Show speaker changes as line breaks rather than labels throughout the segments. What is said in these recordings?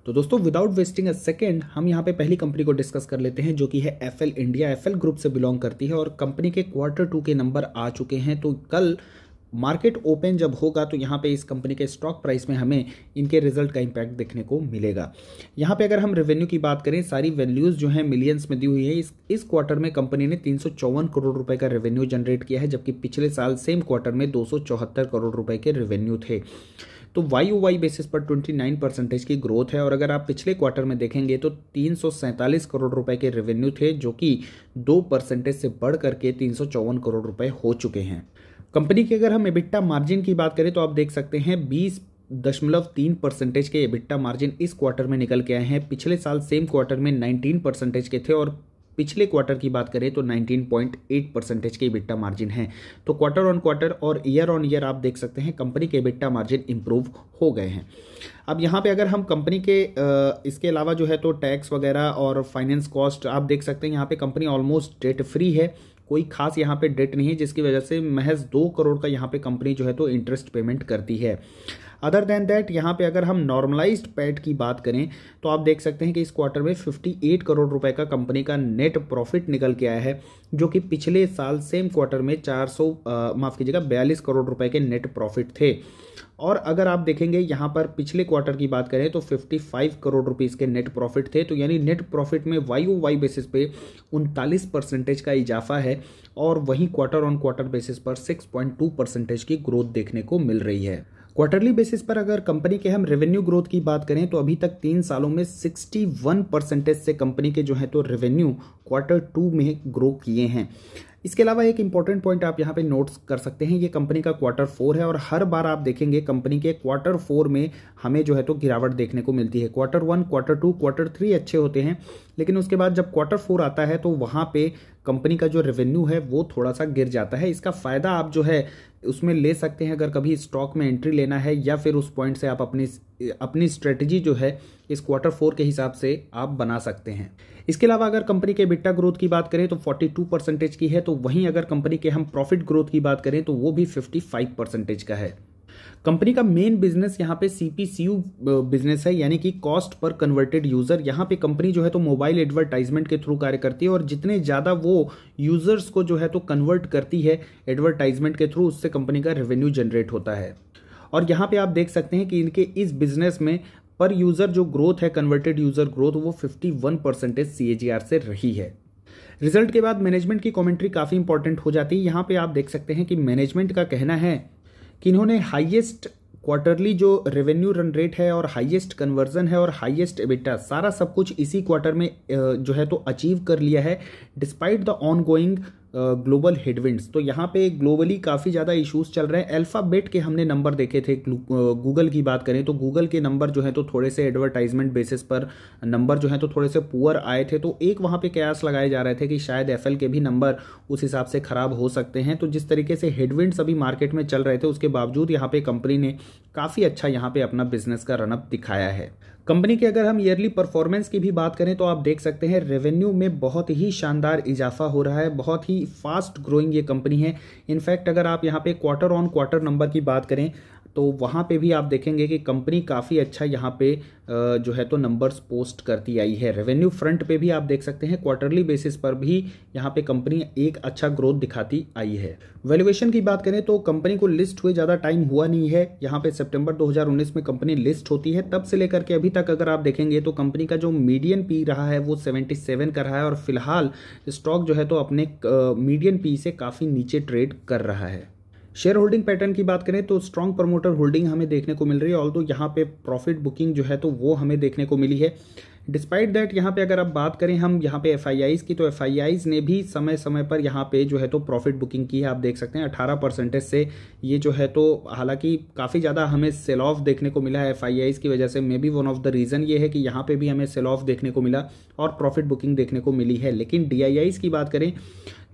तो दोस्तों without wasting a second हम यहाँ पे पहली कंपनी को डिस्कस कर लेते हैं जो कि है एफएल इंडिया। एफएल ग्रुप से बिलोंग करती है और कंपनी के Q2 के नंबर आ चुके हैं। तो कल मार्केट ओपन जब होगा तो यहाँ पे इस कंपनी के स्टॉक प्राइस में हमें इनके रिजल्ट का इम्पैक्ट देखने को मिलेगा। यहाँ पे अगर हम रेवेन्यू की बात करें, सारी वैल्यूज जो है मिलियंस में दी हुई है। इस क्वार्टर में कंपनी ने 354 करोड़ रुपए का रेवेन्यू जनरेट किया है, जबकि पिछले साल सेम क्वार्टर में 274 करोड़ रुपए के रेवेन्यू थे। तो YoY बेसिस पर 29% की ग्रोथ है। और अगर आप पिछले क्वार्टर में देखेंगे तो 347 करोड़ रुपए के रेवेन्यू थे, जो कि 2% से बढ़ करके 354 करोड़ रुपए हो चुके हैं। कंपनी की अगर हम एबिटा मार्जिन की बात करें तो आप देख सकते हैं 20.3% के एबिटा मार्जिन इस क्वार्टर में निकल के आए हैं। पिछले साल सेम क्वार्टर में 19% के थे और पिछले क्वार्टर की बात करें तो 19.8% के एबिटा मार्जिन है। तो क्वार्टर ऑन क्वार्टर और ईयर ऑन ईयर आप देख सकते हैं कंपनी के एबिटा मार्जिन इंप्रूव हो गए हैं। अब यहाँ पे अगर हम कंपनी के इसके अलावा जो है तो टैक्स वगैरह और फाइनेंस कॉस्ट आप देख सकते हैं, यहाँ पे कंपनी ऑलमोस्ट डेट फ्री है। कोई खास यहाँ पे डेट नहीं है, जिसकी वजह से महज 2 करोड़ का यहाँ पे कंपनी जो है तो इंटरेस्ट पेमेंट करती है। अदर देन दैट यहाँ पे अगर हम नॉर्मलाइज्ड पैट की बात करें तो आप देख सकते हैं कि इस क्वार्टर में 58 करोड़ रुपए का कंपनी का नेट प्रॉफिट निकल के आया है, जो कि पिछले साल सेम क्वार्टर में 42 करोड़ रुपए के नेट प्रॉफिट थे। और अगर आप देखेंगे यहाँ पर पिछले क्वार्टर की बात करें तो 55 करोड़ रुपीस के नेट प्रॉफिट थे। तो यानी नेट प्रॉफिट में YoY बेसिस पे 39% का इजाफा है और वहीं क्वार्टर ऑन क्वार्टर बेसिस पर 6.2% की ग्रोथ देखने को मिल रही है। क्वार्टरली बेसिस पर अगर कंपनी के हम रेवेन्यू ग्रोथ की बात करें तो अभी तक 3 सालों में 61% से कंपनी के जो है तो रेवेन्यू Q2 में ग्रो किए हैं। इसके अलावा एक इंपॉर्टेंट पॉइंट आप यहाँ पे नोट्स कर सकते हैं, ये कंपनी का Q4 है और हर बार आप देखेंगे कंपनी के Q4 में हमें जो है तो गिरावट देखने को मिलती है। Q1, Q2, Q3 अच्छे होते हैं, लेकिन उसके बाद जब Q4 आता है तो वहाँ पे कंपनी का जो रेवेन्यू है वो थोड़ा सा गिर जाता है। इसका फ़ायदा आप जो है उसमें ले सकते हैं अगर कभी स्टॉक में एंट्री लेना है, या फिर उस पॉइंट से आप अपनी स्ट्रेटजी जो है इस Q4 के हिसाब से आप बना सकते हैं। इसके अलावा अगर कंपनी के एबिटा ग्रोथ की बात करें तो 42% की है, तो वहीं अगर कंपनी के हम प्रॉफिट ग्रोथ की बात करें तो वो भी 55% का है। कंपनी का मेन बिजनेस यहाँ पे CPCU बिजनेस है, यानी कि कॉस्ट पर कन्वर्टेड यूजर। यहाँ पे कंपनी जो है तो मोबाइल एडवर्टाइजमेंट के थ्रू कार्य करती है और जितने ज़्यादा वो यूजर्स को जो है तो कन्वर्ट करती है एडवर्टाइजमेंट के थ्रू, उससे कंपनी का रेवेन्यू जनरेट होता है। और यहाँ पे आप देख सकते हैं कि इनके इस बिजनेस में पर यूजर जो ग्रोथ है, कन्वर्टेड यूजर ग्रोथ, वो 51% CAGR से रही है। रिजल्ट के बाद मैनेजमेंट की कमेंट्री काफ़ी इंपॉर्टेंट हो जाती है। यहाँ पे आप देख सकते हैं कि मैनेजमेंट का कहना है कि इन्होंने हाईएस्ट क्वार्टरली जो रेवेन्यू रन रेट है और हाईएस्ट कन्वर्जन है और हाईएस्ट एबिटा, सारा सब कुछ इसी क्वार्टर में जो है तो अचीव कर लिया है despite the ongoing global headwinds. तो यहाँ पे ग्लोबली काफ़ी ज़्यादा इश्यूज चल रहे हैं। अल्फाबेट के हमने नंबर देखे थे, गूगल की बात करें तो गूगल के नंबर जो है तो थोड़े से एडवर्टाइजमेंट बेसिस पर नंबर जो है तो थोड़े से पुअर आए थे। तो एक वहाँ पे कयास लगाए जा रहे थे कि शायद एफएल के भी नंबर उस हिसाब से खराब हो सकते हैं। तो जिस तरीके से हेडविंड्स अभी मार्केट में चल रहे थे, उसके बावजूद यहाँ पे कंपनी ने काफ़ी अच्छा यहाँ पे अपना बिजनेस का रनअप दिखाया है। कंपनी के अगर हम ईयरली परफॉर्मेंस की भी बात करें तो आप देख सकते हैं रेवेन्यू में बहुत ही शानदार इजाफा हो रहा है, बहुत ही फास्ट ग्रोइंग ये कंपनी है। इनफैक्ट अगर आप यहाँ पे क्वार्टर ऑन क्वार्टर नंबर की बात करें तो वहाँ पे भी आप देखेंगे कि कंपनी काफ़ी अच्छा यहाँ पे जो है तो नंबर्स पोस्ट करती आई है। रेवेन्यू फ्रंट पे भी आप देख सकते हैं क्वार्टरली बेसिस पर भी यहाँ पे कंपनी एक अच्छा ग्रोथ दिखाती आई है। वैल्यूएशन की बात करें तो कंपनी को लिस्ट हुए ज़्यादा टाइम हुआ नहीं है। यहाँ पे सितंबर 2019 में कंपनी लिस्ट होती है, तब से लेकर के अभी तक अगर आप देखेंगे तो कंपनी का जो मीडियन पी रहा है वो 77 का रहा है और फिलहाल स्टॉक जो है तो अपने मीडियन पी से काफ़ी नीचे ट्रेड कर रहा है। शेयर होल्डिंग पैटर्न की बात करें तो स्ट्रॉन्ग प्रमोटर होल्डिंग हमें देखने को मिल रही है, ऑल्दो यहाँ पे प्रॉफिट बुकिंग जो है तो वो हमें देखने को मिली है। डिस्पाइट दैट यहाँ पे अगर आप बात करें हम यहाँ पे FIIs की, तो FIIs ने भी समय समय पर यहाँ पे जो है तो प्रॉफिट बुकिंग की है। आप देख सकते हैं 18% से ये जो है तो, हालांकि काफ़ी ज़्यादा हमें सेल ऑफ देखने को मिला है FIIs की वजह से। May be one of the reason ये है कि यहाँ पे भी हमें सेल ऑफ देखने को मिला और प्रॉफिट बुकिंग देखने को मिली है। लेकिन DIIs की बात करें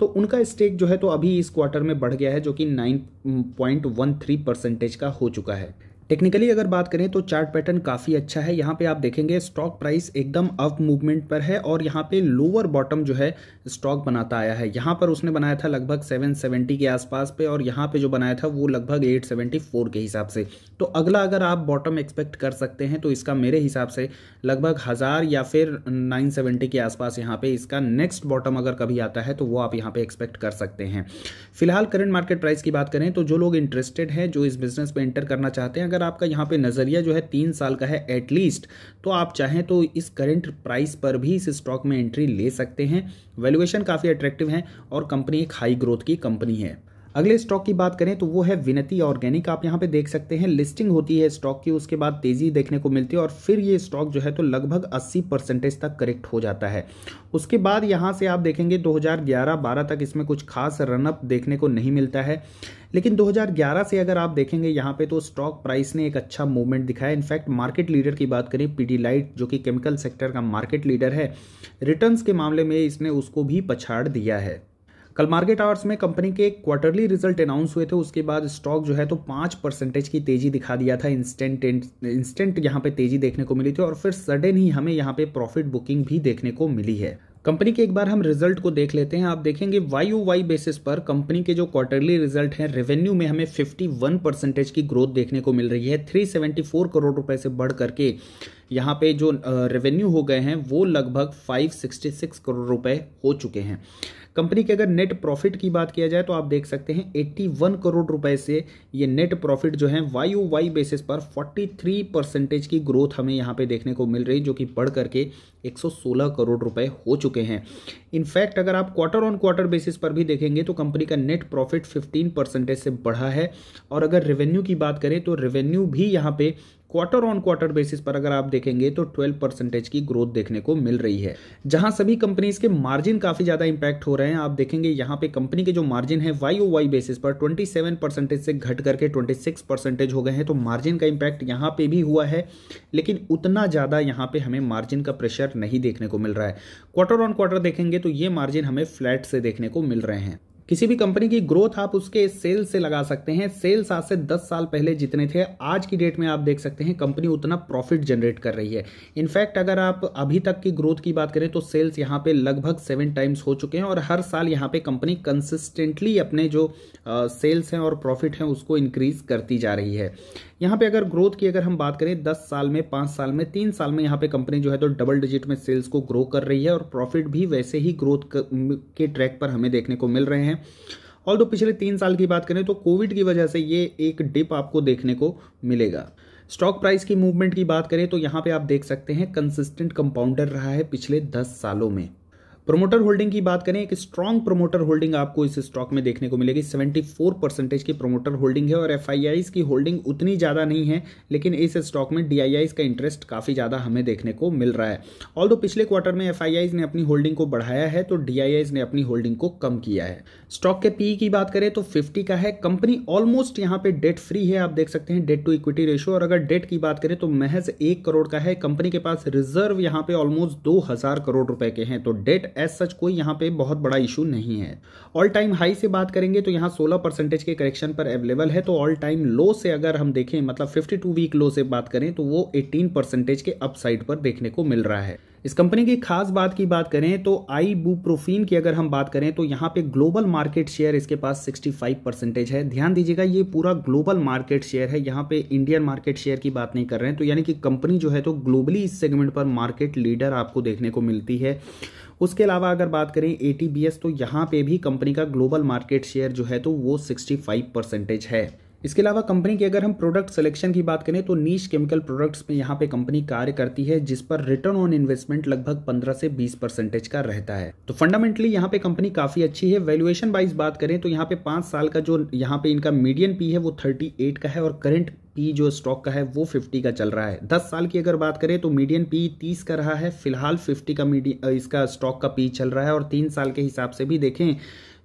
तो उनका स्टेक जो है तो अभी इस क्वार्टर में बढ़ गया है, जो कि 9.13% का हो चुका है। टेक्निकली अगर बात करें तो चार्ट पैटर्न काफ़ी अच्छा है। यहाँ पे आप देखेंगे स्टॉक प्राइस एकदम अप मूवमेंट पर है और यहाँ पे लोअर बॉटम जो है स्टॉक बनाता आया है। यहाँ पर उसने बनाया था लगभग 770 के आसपास पे और यहाँ पे जो बनाया था वो लगभग 874 के हिसाब से। तो अगला अगर आप बॉटम एक्सपेक्ट कर सकते हैं तो इसका मेरे हिसाब से लगभग 1000 या फिर 970 के आसपास यहाँ पे इसका नेक्स्ट बॉटम अगर कभी आता है तो वो आप यहाँ पे एक्सपेक्ट कर सकते हैं। फिलहाल करंट मार्केट प्राइस की बात करें तो जो लोग इंटरेस्टेड हैं, जो इस बिजनेस पे एंटर करना चाहते हैं, अगर आपका यहाँ पे नज़रिया जो है 3 साल का है एटलीस्ट, तो आप चाहें तो इस करंट प्राइस पर भी इस स्टॉक में एंट्री ले सकते हैं। वैल्यूएशन काफ़ी अट्रैक्टिव है और कंपनी एक हाई ग्रोथ की कंपनी है। अगले स्टॉक की बात करें तो वो है विनती ऑर्गेनिक। आप यहाँ पे देख सकते हैं लिस्टिंग होती है स्टॉक की, उसके बाद तेजी देखने को मिलती है और फिर ये स्टॉक जो है तो लगभग 80% तक करेक्ट हो जाता है। उसके बाद यहाँ से आप देखेंगे 2011-12 तक इसमें कुछ खास रनअप देखने को नहीं मिलता है, लेकिन 2011 से अगर आप देखेंगे यहाँ पे तो स्टॉक प्राइस ने एक अच्छा मूवमेंट दिखाया। इनफैक्ट मार्केट लीडर की बात करें पीडीलाइट, जो कि केमिकल सेक्टर का मार्केट लीडर है, रिटर्न्स के मामले में इसने उसको भी पछाड़ दिया है। कल मार्केट आवर्स में कंपनी के क्वार्टरली रिजल्ट अनाउंस हुए थे, उसके बाद स्टॉक जो है तो 5% की तेजी दिखा दिया था। इंस्टेंट यहाँ पे तेजी देखने को मिली थी और फिर सडन ही हमें यहाँ पे प्रॉफिट बुकिंग भी देखने को मिली है। कंपनी के एक बार हम रिजल्ट को देख लेते हैं। आप देखेंगे YoY बेसिस पर कंपनी के जो क्वार्टरली रिजल्ट हैं, रेवेन्यू में हमें 51% की ग्रोथ देखने को मिल रही है। 374 करोड़ रुपए से बढ़ करके यहाँ पे जो रेवेन्यू हो गए हैं वो लगभग 566 करोड़ रुपए हो चुके हैं। कंपनी के अगर नेट प्रॉफिट की बात किया जाए तो आप देख सकते हैं 81 करोड़ रुपए से ये नेट प्रॉफिट जो है YoY बेसिस पर 43% की ग्रोथ हमें यहाँ पे देखने को मिल रही, जो कि बढ़ करके 116 करोड़ रुपए हो चुके हैं। इनफैक्ट अगर आप क्वार्टर ऑन क्वार्टर बेसिस पर भी देखेंगे तो कंपनी का नेट प्रॉफिट 15% से बढ़ा है और अगर रेवेन्यू की बात करें तो रेवेन्यू भी यहाँ पे क्वार्टर ऑन क्वार्टर बेसिस पर अगर आप देखेंगे तो 12% की ग्रोथ देखने को मिल रही है। जहां सभी कंपनीज के मार्जिन काफी ज्यादा इंपैक्ट हो रहे हैं, आप देखेंगे यहाँ पे कंपनी के जो मार्जिन है YoY बेसिस पर 27% से घट करके 26% हो गए हैं। तो मार्जिन का इंपैक्ट यहाँ पे भी हुआ है, लेकिन उतना ज्यादा यहाँ पे हमें मार्जिन का प्रेशर नहीं देखने को मिल रहा है। क्वार्टर ऑन क्वार्टर देखेंगे तो ये मार्जिन हमें फ्लैट से देखने को मिल रहे हैं। किसी भी कंपनी की ग्रोथ आप उसके सेल्स से लगा सकते हैं। सेल्स आज से 10 साल पहले जितने थे, आज की डेट में आप देख सकते हैं कंपनी उतना प्रॉफिट जनरेट कर रही है। इनफैक्ट अगर आप अभी तक की ग्रोथ की बात करें तो सेल्स यहाँ पे लगभग 7 टाइम्स हो चुके हैं और हर साल यहाँ पे कंपनी कंसिस्टेंटली अपने जो सेल्स हैं और प्रॉफिट हैं उसको इंक्रीज करती जा रही है। यहाँ पे अगर ग्रोथ की अगर हम बात करें 10 साल में, 5 साल में, 3 साल में यहाँ पे कंपनी जो है तो डबल डिजिट में सेल्स को ग्रो कर रही है और प्रॉफिट भी वैसे ही ग्रोथ के ट्रैक पर हमें देखने को मिल रहे हैं। ऑल्दो पिछले 3 साल की बात करें तो कोविड की वजह से ये एक डिप आपको देखने को मिलेगा। स्टॉक प्राइस की मूवमेंट की बात करें तो यहाँ पे आप देख सकते हैं कंसिस्टेंट कंपाउंडर रहा है पिछले 10 सालों में। प्रोमोटर होल्डिंग की बात करें, एक स्ट्रॉन्ग प्रोमोटर होल्डिंग आपको इस स्टॉक में देखने को मिलेगी। 74% की प्रोमोटर होल्डिंग है और FIIs की होल्डिंग उतनी ज़्यादा नहीं है, लेकिन इस स्टॉक में DIIs का इंटरेस्ट काफ़ी ज़्यादा हमें देखने को मिल रहा है। ऑल्दो पिछले क्वार्टर में FIIs ने अपनी होल्डिंग को बढ़ाया है तो DIIs ने अपनी होल्डिंग को कम किया है। स्टॉक के PE की बात करें तो 50 का है। कंपनी ऑलमोस्ट यहाँ पे डेट फ्री है, आप देख सकते हैं डेट टू इक्विटी रेशियो। और अगर डेट की बात करें तो महज 1 करोड़ का है। कंपनी के पास रिजर्व यहाँ पे ऑलमोस्ट 2000 करोड़ रुपए के हैं, तो डेट एज सच कोई यहाँ पे बहुत बड़ा इशू नहीं है। ऑल टाइम हाई से बात करेंगे तो यहाँ 16% के करेक्शन पर अवेलेबल है। तो ऑल टाइम लो से अगर हम देखें, मतलब 52 वीक लो से बात करें तो वो 18% के अपसाइड पर देखने को मिल रहा है। इस कंपनी की खास बात की बात करें तो आइबुप्रोफिन की अगर हम बात करें तो यहाँ पे ग्लोबल मार्केट शेयर इसके पास 65% है। ध्यान दीजिएगा ये पूरा ग्लोबल मार्केट शेयर है, यहाँ पे इंडियन मार्केट शेयर की बात नहीं कर रहे हैं। तो यानी कि कंपनी जो है तो ग्लोबली इस सेगमेंट पर मार्केट लीडर आपको देखने को मिलती है। उसके अलावा अगर बात करें ATBS तो यहाँ पे भी कंपनी का ग्लोबल मार्केट शेयर जो है तो वो 65% है। इसके अलावा कंपनी की अगर हम प्रोडक्ट सिलेक्शन की बात करें तो नीश केमिकल प्रोडक्ट्स में यहाँ पे कंपनी कार्य करती है, जिस पर रिटर्न ऑन इन्वेस्टमेंट लगभग 15 से 20% का रहता है। तो फंडामेंटली यहाँ पे कंपनी काफी अच्छी है। वैल्यूएशन वाइज बात करें तो यहाँ पे 5 साल का जो यहाँ पे इनका मीडियन पी है वो 38 का है और करंट पी जो स्टॉक का है वो 50 का चल रहा है। 10 साल की अगर बात करें तो मीडियन पी 30 का रहा है, फिलहाल 50 का इसका स्टॉक का पी चल रहा है। और 3 साल के हिसाब से भी देखें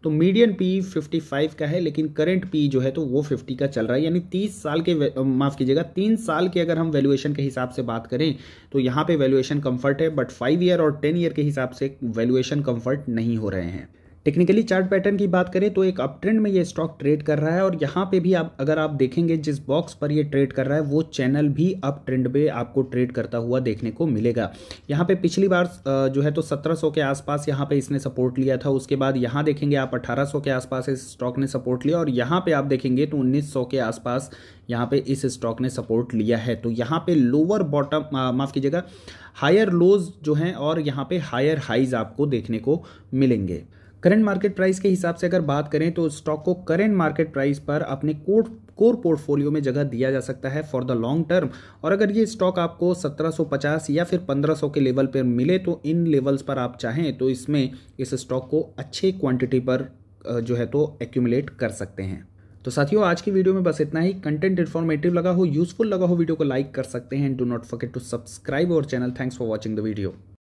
तो मीडियन पी 55 का है, लेकिन करंट पी जो है तो वो 50 का चल रहा है। यानी 30 साल के माफ कीजिएगा 3 साल के अगर हम वैल्यूएशन के हिसाब से बात करें तो यहाँ पे वैल्यूएशन कंफर्ट है, बट 5 ईयर और 10 ईयर के हिसाब से वैल्यूएशन कंफर्ट नहीं हो रहे हैं। टेक्निकली चार्ट पैटर्न की बात करें तो एक अप ट्रेंड में ये स्टॉक ट्रेड कर रहा है और यहाँ पे भी आप अगर आप देखेंगे जिस बॉक्स पर ये ट्रेड कर रहा है वो चैनल भी अप ट्रेंड पे आपको ट्रेड करता हुआ देखने को मिलेगा। यहाँ पे पिछली बार जो है तो 1700 के आसपास यहाँ पे इसने सपोर्ट लिया था, उसके बाद यहाँ देखेंगे आप 1800 के आसपास इस स्टॉक ने सपोर्ट लिया और यहाँ पे आप देखेंगे तो 1900 के आसपास यहाँ पे इस स्टॉक ने सपोर्ट लिया है। तो यहाँ पे लोअर बॉटम माफ कीजिएगा हायर लोज जो हैं और यहाँ पे हायर हाइज आपको देखने को मिलेंगे। करंट मार्केट प्राइस के हिसाब से अगर बात करें तो स्टॉक को करंट मार्केट प्राइस पर अपने कोर पोर्टफोलियो में जगह दिया जा सकता है फॉर द लॉन्ग टर्म। और अगर ये स्टॉक आपको 1750 या फिर 1500 के लेवल पर मिले तो इन लेवल्स पर आप चाहें तो इसमें इस स्टॉक को अच्छे क्वांटिटी पर जो है तो एक्यूमुलेट कर सकते हैं। तो साथियों आज की वीडियो में बस इतना ही। कंटेंट इन्फॉर्मेटिव लगा हो, यूजफुल लगा हो, वीडियो को लाइक कर सकते हैं। Do not forget to subscribe our channel. Thanks for watching the video.